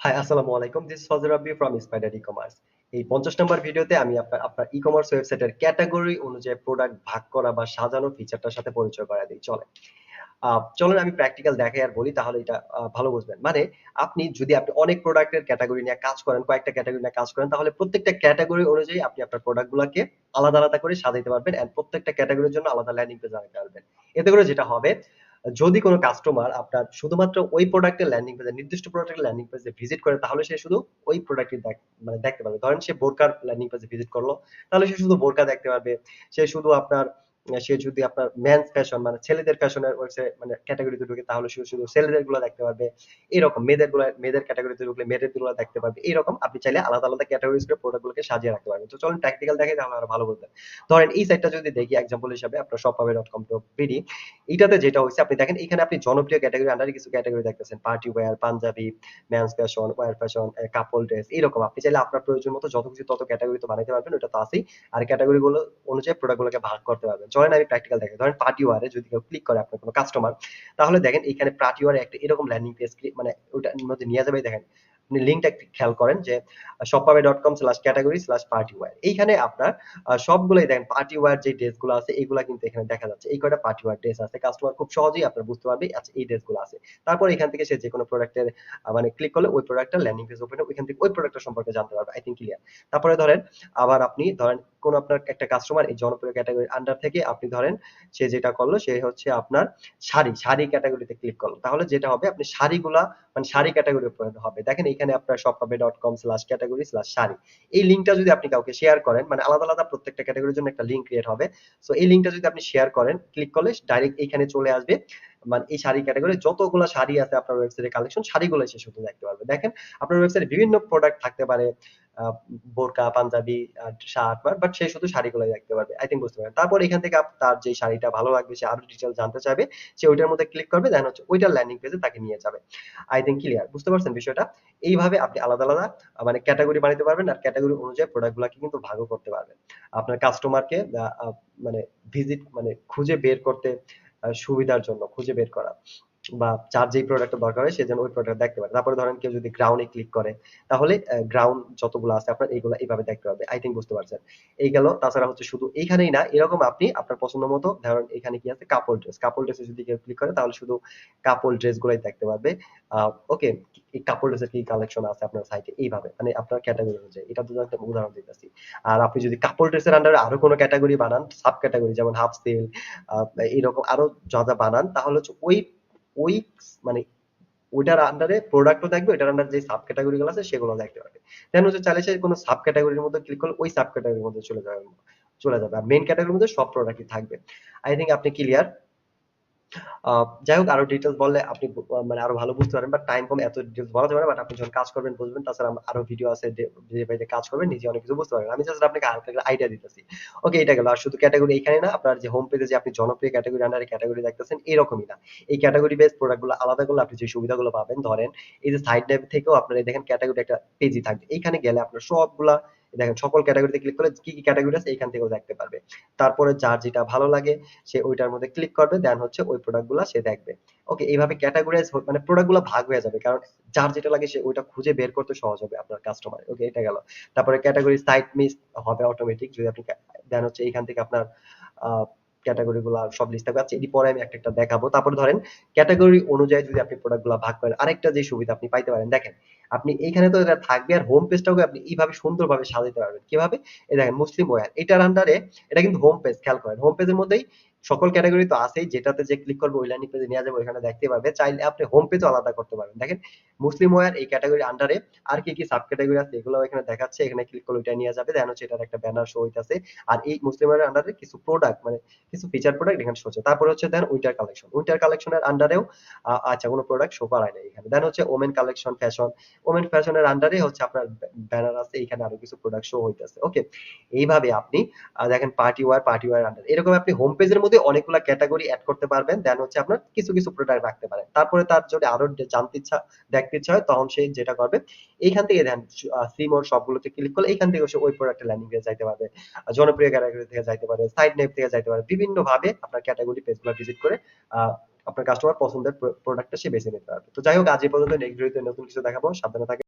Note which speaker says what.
Speaker 1: High, আসসালামু আলাইকুম। This is ফজর রাব্বি ফ্রম স্পাইডার ই-কমার্স। এই ৫০ নাম্বার ভিডিওতে আমি আপনার ই-কমার্স ওয়েবসাইটের ক্যাটেগরি অনুযায়ী প্রোডাক্ট ভাগ করা বা সাজানো ফিচারটার সাথে পরিচয় করায় দেই। চলেন আমি প্র্যাকটিক্যাল দেখাই আর বলি, তাহলে এটা ভালো বুঝবেন। মানে আপনি অনেক প্রোডাক্টের ক্যাটেগরি নিয়ে কাজ করেন, কয়েকটা ক্যাটেগরি নিয়ে কাজ করেন, তাহলে প্রত্যেকটা ক্যাটেগরি অনুযায়ী আপনি আপনার প্রোডাক্ট গুলাকে আলাদা, আলাদা করে সাজাইতে পারবেন এন্ড প্রত্যেকটা ক্যাটেগরির জন্য আলাদা ল্যান্ডিং পেজ বানাতে পারবেন। এতে করে যেটা হবে, যদি কোন কাস্টমার আপনার শুধুমাত্র ওই প্রোডাক্টের ল্যান্ডিং পেজে, নির্দিষ্ট প্রোডাক্টের ল্যান্ডিং পেজে ভিজিট করে, তাহলে সে শুধু ওই প্রোডাক্টই দেখতে পারবে। ধরেন সে বোরকার ল্যান্ডিং পেজে ভিজিট করলো, তাহলে সে শুধু বোরকা দেখতে পারবে। সে শুধু আপনার সে যদি আপনার মেন্স ফ্যাশন মানে ছেলেদের ফ্যাশনের ওয়েবসাইট মানে ক্যাটাগরিতে ঢুকে, তাহলে সে শুধু ছেলেদের গুলো দেখতে পারবে। এরকম মেয়েদের ক্যাটাগরিতে ঢুকলে মেয়েদের গুলো দেখতে পারবে। এরকম আপনি চাইলে আলাদা, আলাদা ক্যাটাগরিজ করে প্রোডাক্ট গুলোকে সাজিয়ে রাখতে পারবেন। তো চলুন প্র্যাকটিক্যাল দেখাই, তাহলে আরো ভালো বুঝবেন। ধরেন এই সাইটটা যদি দেখি এক্সাম্পল হিসাবে, আপনার shopaway.com.bd, এটাতে যেটা হইছে, আপনি দেখেন এখানে আপনি জনপ্রিয় ক্যাটাগরি আন্ডারে কিছু ক্যাটাগরি দেখতেছেন। Party wear, Punjabi, men's fashion, wear fashion, couple dress, এরকম আপনি চাইলে আপনার প্রয়োজন মতো যত খুশি তত ক্যাটাগরি তো বানাইতে পারবেন, ওটা তো আছেই। আর ক্যাটাগরি গুলো অনুযায়ী প্রোডাক্ট গুলোকে ভাগ করতে পারবেন। চলেন আমি প্র্যাকটিক্যাল দেখাই। ধরেন পার্টি ওয়্যারে যদি কেউ ক্লিক করে আপনার কোনো কাস্টমার, তাহলে দেখেন এখানে পার্টি ওয়্যারে একটা এরকম ল্যান্ডিং পেজ মানে ওটার মধ্যে নিয়ে যাবে। দেখেন আপনি লিঙ্কটা একটু খেয়াল করেন যে shopaway.com/category/party wear, এইখানে আপনার সবগুলাই দেখেন পার্টি ওয়্যার যে ড্রেস গুলো আছে এগুলা কিন্তু এখানে দেখা যাচ্ছে। এই কয়টা পার্টি ওয়্যার ড্রেস আছে। কাস্টমার খুব সহজেই আপনার বুঝতে পারবে আচ্ছা এই ড্রেস গুলো আছে। তারপর এখান থেকে সে যেকোনো প্রোডাক্টের মানে ক্লিক করলে ওই প্রোডাক্টের ল্যান্ডিং পেজ ওপেন হবে, ওইখান থেকে ওই প্রোডাক্টটা সম্পর্কে জানতে পারবে। I think clear. তারপরে ধরেন আবার আপনি ধরেন কোন আপনার একটা কাস্টমার এই জনপ্রিয় ক্যাটাগরির আন্ডার থেকে আপনি ধরেন সে যেটা করলো, সে হচ্ছে আপনার শাড়ি ক্যাটাগরিতে ক্লিক করলো। তাহলে যেটা হবে, আপনি শাড়িগুলা মানে শাড়ি ক্যাটাগরি হবে। দেখেন এখানে আপনার shopaway.com/category/শাড়ি, এই লিঙ্কটা যদি আপনি কাউকে শেয়ার করেন, মানে আলাদা, আলাদা প্রত্যেকটা ক্যাটাগরির জন্য একটা লিঙ্ক ক্রিয়েট হবে। সো এই লিঙ্কটা যদি আপনি শেয়ার করেন, ক্লিক করলে ডাইরেক্ট এখানে চলে আসবে। মানে এই শাড়ি ক্যাটাগরি যতগুলা শাড়ি আছে আপনার ওয়েবসাইটে কালেকশন, শাড়িগুলাই সে শুধু দেখতে পারবে। দেখেন আপনার ওয়েবসাইটে বিভিন্ন প্রোডাক্ট থাকতে পারে, বোরকা, পাঞ্জাবি, শার্ট, বাট সে শুধু শাড়িগুলাই দেখতে পারবে। আই থিংক বুঝতে পারেন। তারপর এখান থেকে তার যে শাড়িটা ভালো লাগবে, সে আরো ডিটেইলস জানতে চাইবে, সে ওইটার মধ্যে ক্লিক করবে, দেন হচ্ছে ওইটার ল্যান্ডিং পেজে তাকে নিয়ে যাবে। I think clear. বুঝতে পারছেন বিষয়টা? এইভাবে আপনি আলাদা, আলাদা মানে ক্যাটাগরি বানাইতে পারবেন আর ক্যাটাগরি অনুযায়ী প্রোডাক্ট গুলাকে কিন্তু ভাগও করতে পারবেন। আপনার কাস্টমারকে আ আ মানে মানে খুঁজে বের করতে সুবিধার জন্য খুঁজে বের করা, বা যার যেই প্রোডাক্টটা দরকার হয় সে যেন ওই প্রোডাক্ট দেখতে পারে। তারপরে ধরেন কেউ যদি গ্রাউন্ড এ ক্লিক করে, তাহলে গ্রাউন্ড যতগুলো আছে আপনার এগুলা এভাবে দেখতে পারবে। আই থিংক বুঝতে পারছেন। এই গেল। তাছাড়া হচ্ছে শুধু এইখানেই না, এরকম আপনি আপনার পছন্দ মতো ধরেন এখানে কি আছে, কাপল ড্রেস। কাপল ড্রেসে যদি কেউ ক্লিক করে, তাহলে শুধু কাপল ড্রেস গুলাই দেখতে পারবে। আ ওকে, এই কাপল ড্রেসের কি কালেকশন আছে আপনার সাইটে, এইভাবে মানে আপনার ক্যাটাগরি অনুযায়ী। এটার জন্য একটা উদাহরণ দিতেছি। আর আপনি যদি কাপল ড্রেসের আন্ডারে আরো কোনো ক্যাটাগরি বানান, সাব ক্যাটাগরি যেমন হাফ সেল, আ এরকম আরো যা বানান, তাহলে হচ্ছে ওই মানে ওইটার আন্ডারে প্রোডাক্টও থাকবে, ওইটার আন্ডারে যে সাব ক্যাটাগরি গুলো আছে সেগুলো দেখতে পারবে। দেন হচ্ছে চাইলে সে কোনো সাব ক্যাটাগরির মধ্যে ক্লিক করলে ওই সাব ক্যাটাগরির মধ্যে চলে যাবে। আর মেইন ক্যাটাগরির মধ্যে সব প্রোডাক্টই থাকবে। আই থিংক আপনি ক্লিয়ার। আ যাই হোক, আরো ডিটেইলস বললে আপনি মানে আরো ভালো বুঝতে পারবেন। বাট টাইম কম, এত ডিটেইলস বলা যাবে না। বাট আপনি যখন কাজ করবেন বুঝবেন। তাছাড়া আরো ভিডিও আছে যে ভাই কাজ করবেন, নিজে অনেক কিছু বুঝতে পারবেন। আমি জাস্ট আপনাকে হালকা একটা আইডিয়া দিতেছি। ওকে, এটা গেল। আর শুধু ক্যাটাগরি এইখানে না, আপনার যে হোম পেজে যে আপনি জনপ্রিয় ক্যাটাগরি আন্ডারে ক্যাটাগরি দেখতেছেন, এরকমই না। এই ক্যাটাগরি বেস প্রোডাক্ট গুলো আলাদা করলে আপনি যে সুবিধাগুলো পাবেন, ধরেন এই যে সাইড ন্যাভ থেকেও আপনার এই দেখেন ক্যাটাগরি একটা পেজই থাকবে। এইখানে গেলে আপনার সবগুলা দেখেন সকল ক্যাটাগরিতে ক্লিক করলে কি, কি ক্যাটাগরি আছে এখান থেকেও দেখতে পারবে। তারপরে যার যেটা ভালো লাগে সে ওইটার মধ্যে ক্লিক করবে, দেন হচ্ছে ওই প্রোডাক্ট গুলা সে দেখবে। ওকে, এইভাবে ক্যাটাগরাইজ মানে প্রোডাক্ট গুলা ভাগ হয়ে যাবে। কারণ যার যেটা লাগে সে ওইটা খুঁজে বের করতে সহজ হবে আপনার কাস্টমার। ওকে, এটা গেল। তারপরে ক্যাটাগরি সাইট মিস হবে অটোমেটিক যদি আপনি দেন হচ্ছে এইখান থেকে আপনার আ ক্যাটাগরি গুলা সব লিস্ট থাকবে। আচ্ছা, এটি পরে আমি একটা দেখাবো। তারপরে ধরেন ক্যাটাগরি অনুযায়ী যদি আপনি প্রোডাক্ট গুলা ভাগ করেন, আরেকটা যে সুবিধা আপনি পাইতে পারেন, দেখেন আপনি এইখানে তো এটা থাকবে, আর হোম পেজটাকে আপনি এইভাবে সুন্দরভাবে সাজাতে পারবেন। কিভাবে? এই দেখেন মুসলিম ওয়্যার, এটার আন্ডারে এটা কিন্তু হোম পেজ, খেয়াল করেন। হোম পেজের মধ্যেই সকল ক্যাটাগরি তো আছেই, যেটাতে যে ক্লিক করবে ওই ল্যান্ডিং পেজে নিয়ে যাবে, ওইখানে দেখতে পারবে। চাইলে আপনি হোম পেজও আলাদা করতে পারবেন। দেখেন মুসলিম ওয়্যার এই ক্যাটাগরির আন্ডারে আর কি, কি সাব ক্যাটাগরি আছে এগুলাও এখানে দেখাচ্ছে। এখানে ক্লিক করলে ওইটা নিয়ে যাবে। দেন হচ্ছে এটার একটা ব্যানার শো হইতাছে। আর এই মুসলিম ওয়্যারের আন্ডারে কিছু প্রোডাক্ট মানে কিছু ফিচার প্রোডাক্ট এখানে শো হচ্ছে। তারপরে হচ্ছে দেন উইন্টার কালেকশন। উইন্টার কালেকশনের আন্ডারেও আচ্ছা কোন প্রোডাক্ট শো করায় নাই এখানে। দেন হচ্ছে ওমেন কালেকশন ফ্যাশন। ওমেন ফ্যাশনের আন্ডারে হচ্ছে আপনার ব্যানার আছে, এখানে আরো কিছু প্রোডাক্ট শো হইতাছে। ওকে, এইভাবে আপনি দেখেন পার্টি ওয়্যার আন্ডার, এরকম আপনি হোম পেজের মধ্যে অনেকগুলা ক্যাটাগরি এড করতে পারবেন। দেন হচ্ছে আপনার কিছু, কিছু প্রোডাক্ট রাখতে পারেন। তারপরে তার যদি আরো জানতে ইচ্ছা, দেখতে ইচ্ছা হয়, তখন সে যেটা করবে, এইখান থেকে দেন সি মোর সবগুলোতে ক্লিক করলে এইখান থেকে সে ওই প্রোডাক্টের ল্যান্ডিং পেজে যাইতে পারবে। জনপ্রিয় ক্যাটাগরি থেকে যাইতে পারে, সাইড নেম থেকে যাইতে পারে। বিভিন্ন ভাবে আপনার ক্যাটাগরি পেজগুলো ভিজিট করে আ আপনার কাস্টমার পছন্দের প্রোডাক্টটা সে বেছে নিতে পারবে। তো যাই হোক, আজ এই পর্যন্ত। নেক্সট ভিডিওতে নতুন কিছু দেখাবো। সাবধানে থাকবেন।